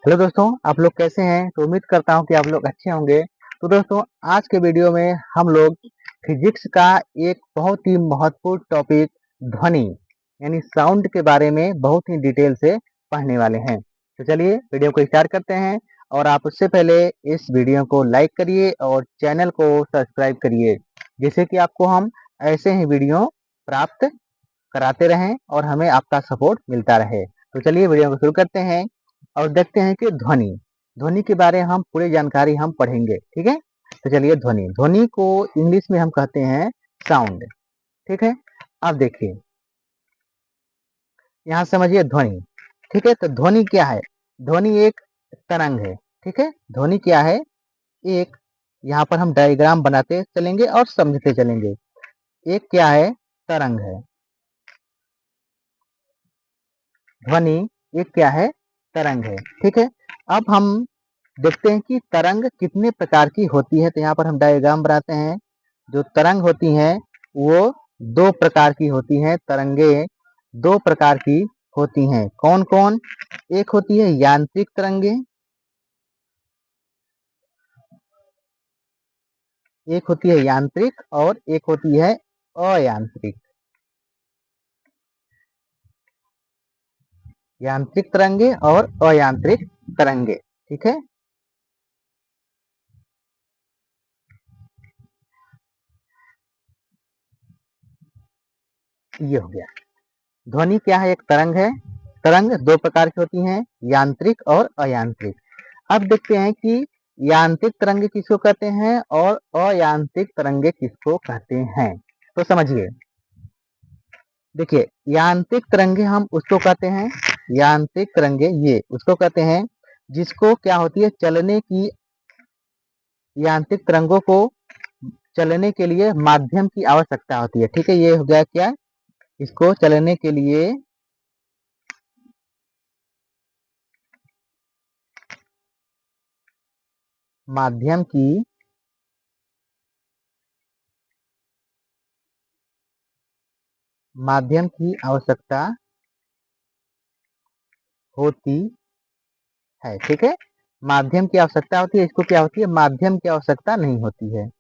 Hello दोस्तों, आप लोग कैसे हैं? तो उम्मीद करता हूं कि आप लोग अच्छे होंगे। तो दोस्तों, आज के वीडियो में हम लोग फिजिक्स का एक बहुत ही महत्वपूर्ण टॉपिक ध्वनि यानी साउंड के बारे में बहुत ही डिटेल से पढ़ने वाले हैं। तो चलिए वीडियो को स्टार्ट करते हैं। और आप उससे पहले इस वीडियो को लाइक करिए और चैनल को सब्सक्राइब करिए, जिससे कि आपको हम ऐसे ही वीडियो प्राप्त कराते रहें और हमें आपका सपोर्ट मिलता रहे। तो चलिए वीडियो को शुरू करते हैं और देखते हैं कि ध्वनि ध्वनि के बारे में हम पूरी जानकारी हम पढ़ेंगे। ठीक है, तो चलिए ध्वनि ध्वनि को इंग्लिश में हम कहते हैं साउंड। ठीक है, अब देखिए यहाँ समझिए ध्वनि। ठीक है, तो ध्वनि क्या है? ध्वनि एक तरंग है। ठीक है, ध्वनि क्या है? एक, यहाँ पर हम डायग्राम बनाते चलेंगे और समझते चलेंगे। एक क्या है? तरंग है। ध्वनि एक क्या है? तरंग है। ठीक है, अब हम देखते हैं कि तरंग कितने प्रकार की होती है। तो यहाँ पर हम डायग्राम बनाते हैं। जो तरंग होती हैं वो दो प्रकार की होती हैं। तरंगे दो प्रकार की होती हैं। कौन कौन? एक होती है यांत्रिक तरंगे, एक होती है यांत्रिक और एक होती है अयांत्रिक। यांत्रिक तरंगे और अयांत्रिक तरंगे। ठीक है, ये हो गया। ध्वनि क्या है? एक तरंग है। तरंग दो प्रकार की होती हैं, यांत्रिक और अयांत्रिक। अब देखते हैं कि यांत्रिक तरंगे किसको कहते हैं और अयांत्रिक तरंगे किसको कहते हैं। तो समझिए, देखिए यांत्रिक तरंगे हम उसको कहते हैं, यांत्रिक तरंगे ये उसको कहते हैं जिसको क्या होती है, चलने की, यांत्रिक तरंगों को चलने के लिए माध्यम की आवश्यकता होती है। ठीक है, ये हो गया क्या? इसको चलने के लिए माध्यम की आवश्यकता होती है। ठीक है, माध्यम की आवश्यकता होती है। इसको क्या होती है? माध्यम की आवश्यकता नहीं होती है।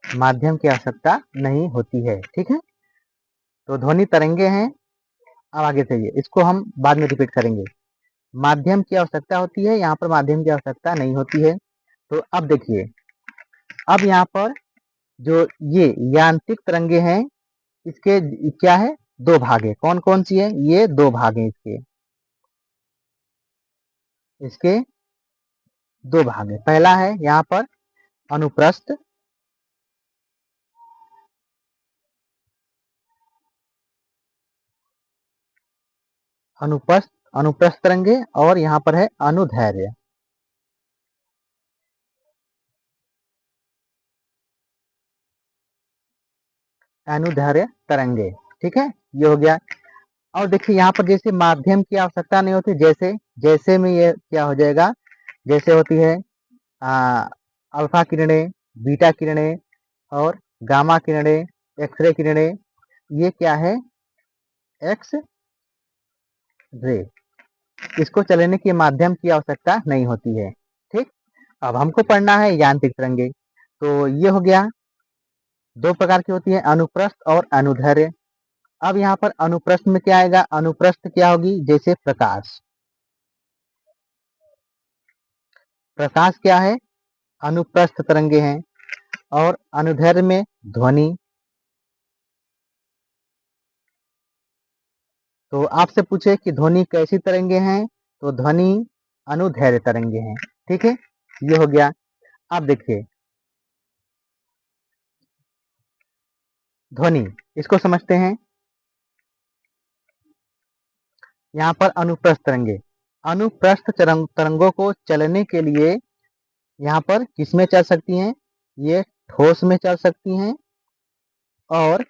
माध्यम की आवश्यकता नहीं होती है। ठीक है, तो ध्वनि तरंगे हैं। अब आगे चलिए, इसको हम बाद में रिपीट करेंगे। माध्यम की आवश्यकता होती है, यहाँ पर माध्यम की आवश्यकता नहीं होती है। तो अब देखिए, अब यहाँ पर जो ये यांत्रिक तरंगे हैं, इसके क्या है? दो भाग है। कौन कौन सी है? ये दो भाग हैं इसके। इसके दो भाग है। पहला है यहाँ पर अनुप्रस्थ, अनुप्रस्थ अनुप्रस्थ तरंगे, और यहाँ पर है अनुदैर्ध्य, अनुदैर्ध्य तरंगे। ठीक है, ये हो गया। और देखिए यहाँ पर जैसे माध्यम की आवश्यकता नहीं होती, जैसे जैसे में ये क्या हो जाएगा, जैसे होती है आ, अल्फा किरणें, बीटा किरणें और गामा किरणें, एक्सरे किरणें। ये क्या है? X ray. इसको चलने के माध्यम की आवश्यकता नहीं होती है। ठीक, अब हमको पढ़ना है यांत्रिक तरंगे। तो ये हो गया, दो प्रकार की होती है, अनुप्रस्थ और अनुदैर्ध्य। अब यहाँ पर अनुप्रस्थ में क्या आएगा? अनुप्रस्थ क्या होगी? जैसे प्रकाश। प्रकाश क्या है? अनुप्रस्थ तरंगे हैं। और अनुदैर्ध्य में ध्वनि। तो आपसे पूछे कि ध्वनि कैसी तरंगे हैं, तो ध्वनि अनुदैर्ध्य तरंगे हैं। ठीक है, ये हो गया। अब देखिए ध्वनि, इसको समझते हैं। यहाँ पर अनुप्रस्थ तरंगे, अनुप्रस्थ तरंगों को चलने के लिए यहाँ पर किसमें चल सकती हैं? ये ठोस में चल सकती हैं और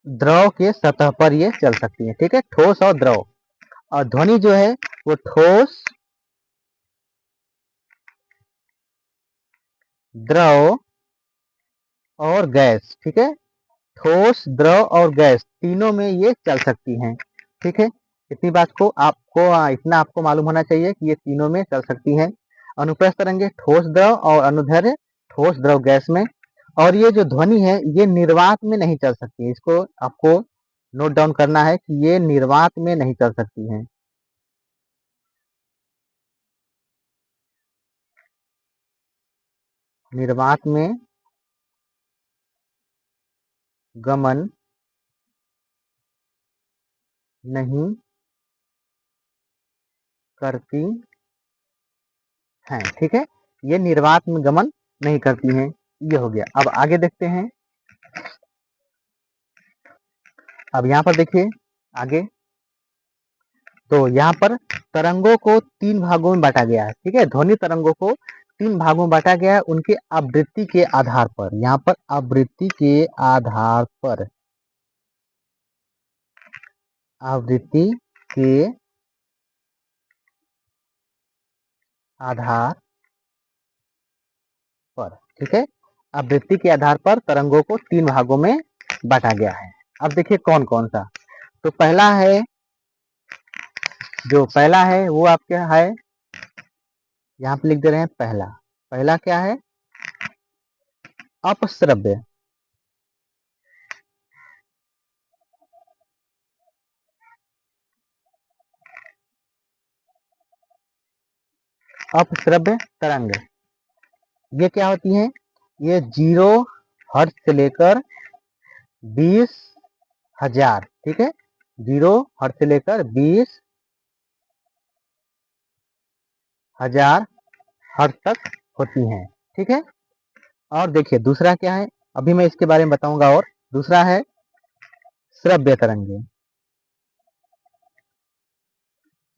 द्रव के सतह पर ये चल सकती है। ठीक है, ठोस और द्रव। और ध्वनि जो है वो ठोस, द्रव और गैस। ठीक है, ठोस, द्रव और गैस तीनों में ये चल सकती हैं। ठीक है, इतनी बात को आपको इतना आपको मालूम होना चाहिए कि ये तीनों में चल सकती हैं। अनुप्रस्थ तरंगे ठोस द्रव और अनुदैर्ध्य ठोस द्रव गैस में। और ये जो ध्वनि है ये निर्वात में नहीं चल सकती है। इसको आपको नोट डाउन करना है कि ये निर्वात में नहीं चल सकती हैं। निर्वात में गमन नहीं करती हैं। ठीक है, ये निर्वात में गमन नहीं करती हैं। ये हो गया। अब आगे देखते हैं। अब यहाँ पर देखिए आगे, तो यहाँ पर तरंगों को 3 भागों में बांटा गया है। ठीक है, ध्वनि तरंगों को 3 भागों में बांटा गया है उनके आवृत्ति के आधार पर। यहाँ पर आवृत्ति के आधार पर, आवृत्ति के आधार पर। ठीक है, आवृत्ति के आधार पर तरंगों को 3 भागों में बांटा गया है। अब देखिए कौन कौन सा। तो पहला है, जो पहला है वो आपका है, यहाँ पे लिख दे रहे हैं पहला। पहला क्या है? अपश्रव्य। अपश्रव्य तरंग ये क्या होती है? ये 0 हर्ट्ज से लेकर 20,000, ठीक है, 0 हर्ट्ज से लेकर 20,000 हर्ट्ज तक होती हैं। ठीक है, और देखिए दूसरा क्या है, अभी मैं इसके बारे में बताऊंगा। और दूसरा है श्रव्य तरंगे।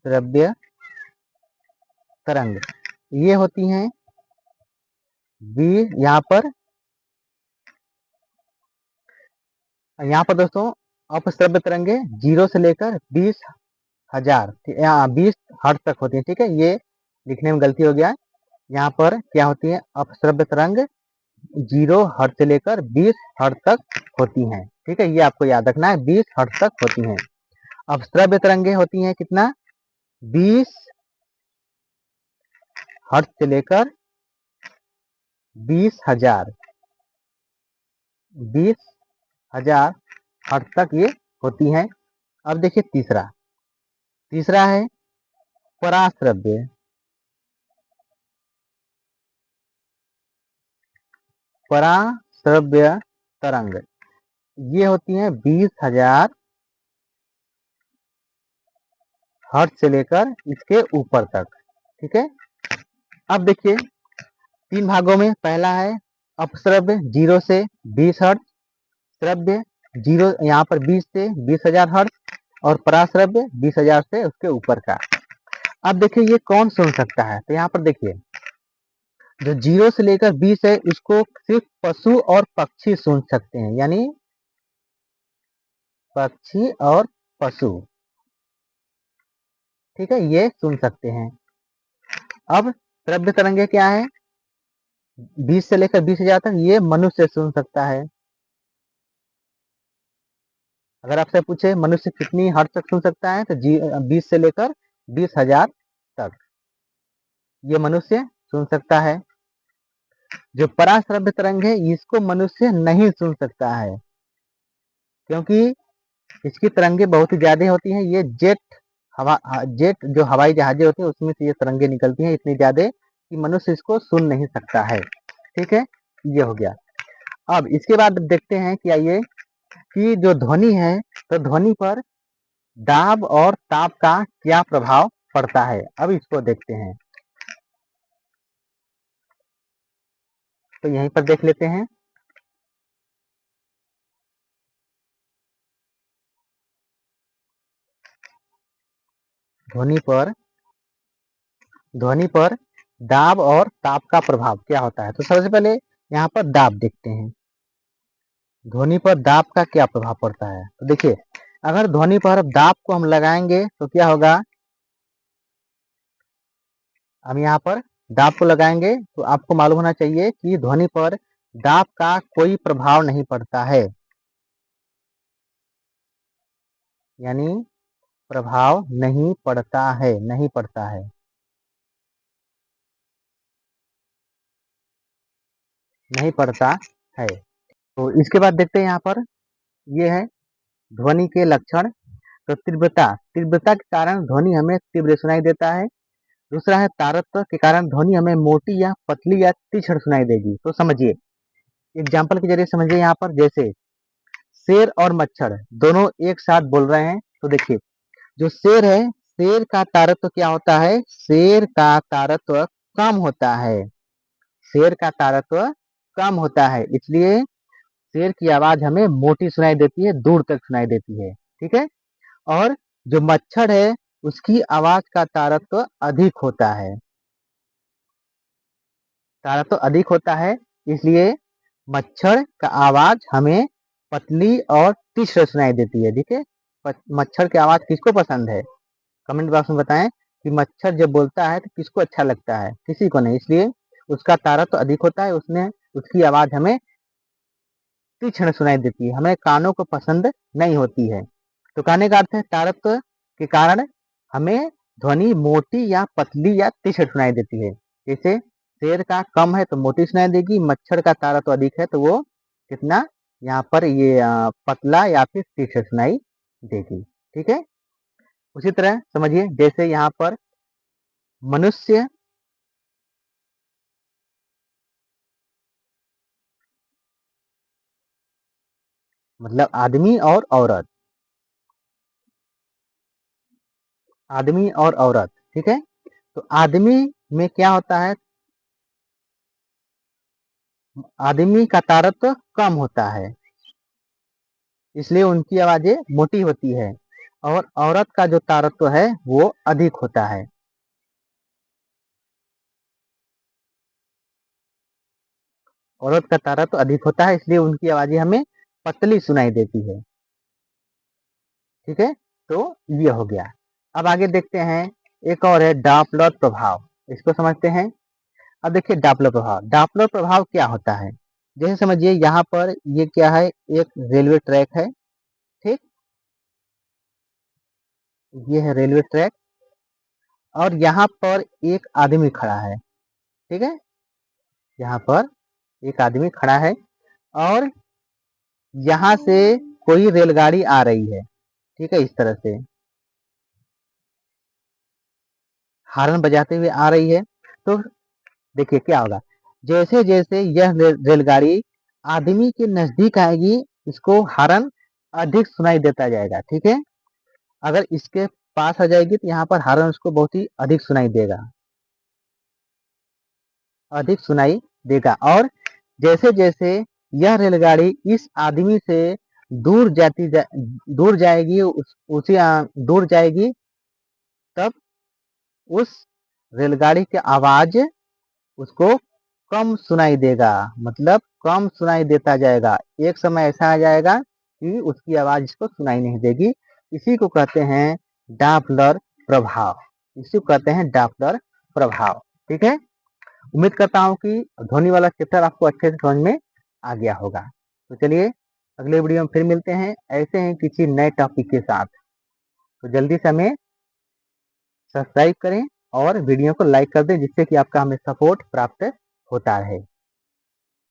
श्रव्य तरंग ये होती हैं यहाँ पर दोस्तों अपश्रव्य तरंगे 0 से लेकर 20,000 20 हर्ट्ज तक होती है। ठीक है, ये लिखने में गलती हो गया है। यहाँ पर क्या होती है? अपश्रव्य तरंग 0 हर्ट्ज से लेकर 20 हर्ट्ज तक होती हैं। ठीक है, ये आपको याद रखना है, 20 हर्ट्ज तक होती हैं। अब श्रव्य तरंगे होती हैं कितना? 20 हर्ट्ज से लेकर 20,000 हर्ट्ज तक ये होती हैं। अब देखिए तीसरा, तीसरा है पराश्रव्य। पराश्रव्य तरंग ये होती हैं 20,000 हर्ट्ज से लेकर इसके ऊपर तक। ठीक है, अब देखिए 3 भागों में, पहला है अपश्रव्य 0 से 20 हर्ट्ज, श्रव्य 0 यहाँ पर 20 से 20,000 हर्ट्ज, और पराश्रव्य 20,000 से उसके ऊपर का। अब देखिए ये कौन सुन सकता है? तो यहाँ पर देखिए जो 0 से लेकर 20 है उसको सिर्फ पशु और पक्षी सुन सकते हैं, यानी पक्षी और पशु। ठीक है, ये सुन सकते हैं। अब श्रव्य तरंगे क्या है? 20 से लेकर 20,000 तक ये मनुष्य सुन सकता है। अगर आपसे पूछे मनुष्य कितनी हद तक सुन सकता है, तो 20 से लेकर 20,000 तक ये मनुष्य सुन सकता है। जो पराश्रव्य तरंग है इसको मनुष्य नहीं सुन सकता है, क्योंकि इसकी तरंगे बहुत ही ज्यादा होती हैं। ये जेट जो हवाई जहाजें होती हैं उसमें से ये तरंगे निकलती हैं इतनी ज्यादा कि मनुष्य इसको सुन नहीं सकता है। ठीक है, ये हो गया। अब इसके बाद देखते हैं कि आइए कि जो ध्वनि है, तो ध्वनि पर दाब और ताप का क्या प्रभाव पड़ता है, अब इसको देखते हैं। तो यहीं पर देख लेते हैं। ध्वनि पर दाब और ताप का प्रभाव क्या होता है? तो सबसे पहले यहाँ पर दाब देखते हैं। ध्वनि पर दाब का क्या प्रभाव पड़ता है। तो देखिए, अगर ध्वनि पर दाब को हम लगाएंगे तो क्या होगा, हम यहाँ पर दाब को लगाएंगे तो आपको मालूम होना चाहिए कि ध्वनि पर दाब का कोई प्रभाव नहीं पड़ता है, यानी प्रभाव नहीं पड़ता है, नहीं पड़ता है, नहीं पड़ता है। तो इसके बाद देखते हैं यहाँ पर, ये है ध्वनि के लक्षण। तो तीव्रता, तीव्रता के कारण ध्वनि हमें तीव्र सुनाई देता है। दूसरा है तारत्व के कारण ध्वनि हमें मोटी या पतली या तीक्ष्ण सुनाई देगी। तो समझिए, एग्जाम्पल के जरिए समझिए यहाँ पर, जैसे शेर और मच्छर दोनों एक साथ बोल रहे हैं। तो देखिए, जो शेर है, शेर का तारत्व क्या होता है, शेर का तारत्व कम होता है, शेर का तारत्व कम होता है, इसलिए शेर की आवाज हमें मोटी सुनाई देती है, दूर तक सुनाई देती है। ठीक है। और जो मच्छर है, उसकी आवाज का तारत्व अधिक होता है, तारत्व अधिक होता है, इसलिए मच्छर का आवाज हमें पतली और तीक्ष्ण सुनाई देती है। ठीक है। मच्छर की आवाज किसको पसंद है, कमेंट बॉक्स में बताएं कि मच्छर जब बोलता है तो किसको अच्छा लगता है, किसी को नहीं, इसलिए उसका तारत्व अधिक होता है, उसने उसकी आवाज हमें तीक्ष्ण सुनाई देती है, हमें कानों को पसंद नहीं होती है। तो कहने का अर्थ है तारत्व के कारण हमें ध्वनि मोटी या पतली या तीक्ष्ण सुनाई देती है। जैसे शेर का कम है तो मोटी सुनाई देगी, मच्छर का तारत्व अधिक है तो वो कितना, यहाँ पर ये पतला या फिर तीक्ष्ण सुनाई देगी। ठीक है। उसी तरह समझिए, जैसे यहाँ पर मनुष्य, मतलब आदमी और औरत, आदमी और औरत। ठीक है। तो आदमी में क्या होता है, आदमी का तारत्व कम होता है, इसलिए उनकी आवाजें मोटी होती है, और औरत का जो तारत्व है वो अधिक होता है, औरत का तारत्व अधिक होता है, इसलिए उनकी आवाजें हमें पतली सुनाई देती है। ठीक है। तो ये हो गया। अब आगे देखते हैं, एक और है डॉपलर प्रभाव, इसको समझते हैं। अब देखिए डॉपलर प्रभाव, डॉपलर प्रभाव क्या होता है, जैसे समझिए यहाँ पर ये क्या है, एक रेलवे ट्रैक है। ठीक, ये है रेलवे ट्रैक, और यहाँ पर एक आदमी खड़ा है। ठीक है, यहाँ पर एक आदमी खड़ा है, और यहाँ से कोई रेलगाड़ी आ रही है। ठीक है, इस तरह से हॉर्न बजाते हुए आ रही है। तो देखिए क्या होगा, जैसे जैसे यह रेलगाड़ी आदमी के नजदीक आएगी, इसको हॉर्न अधिक सुनाई देता जाएगा। ठीक है, अगर इसके पास आ जाएगी तो यहाँ पर हॉर्न उसको बहुत ही अधिक सुनाई देगा, अधिक सुनाई देगा। और जैसे जैसे यह रेलगाड़ी इस आदमी से दूर जाएगी, उसी दूर जाएगी, तब उस रेलगाड़ी की आवाज उसको कम सुनाई देगा, मतलब कम सुनाई देता जाएगा। एक समय ऐसा आ जाएगा कि उसकी आवाज इसको सुनाई नहीं देगी। इसी को कहते हैं डॉपलर प्रभाव, इसी को कहते हैं डॉपलर प्रभाव। ठीक है, उम्मीद करता हूँ कि ध्वनि वाला चैप्टर आपको अच्छे से समझ में आ गया होगा। तो चलिए, अगले वीडियो में फिर मिलते हैं ऐसे ही किसी नए टॉपिक के साथ। तो जल्दी से हमें सब्सक्राइब करें और वीडियो को लाइक कर दें, जिससे कि आपका हमें सपोर्ट प्राप्त होता रहे।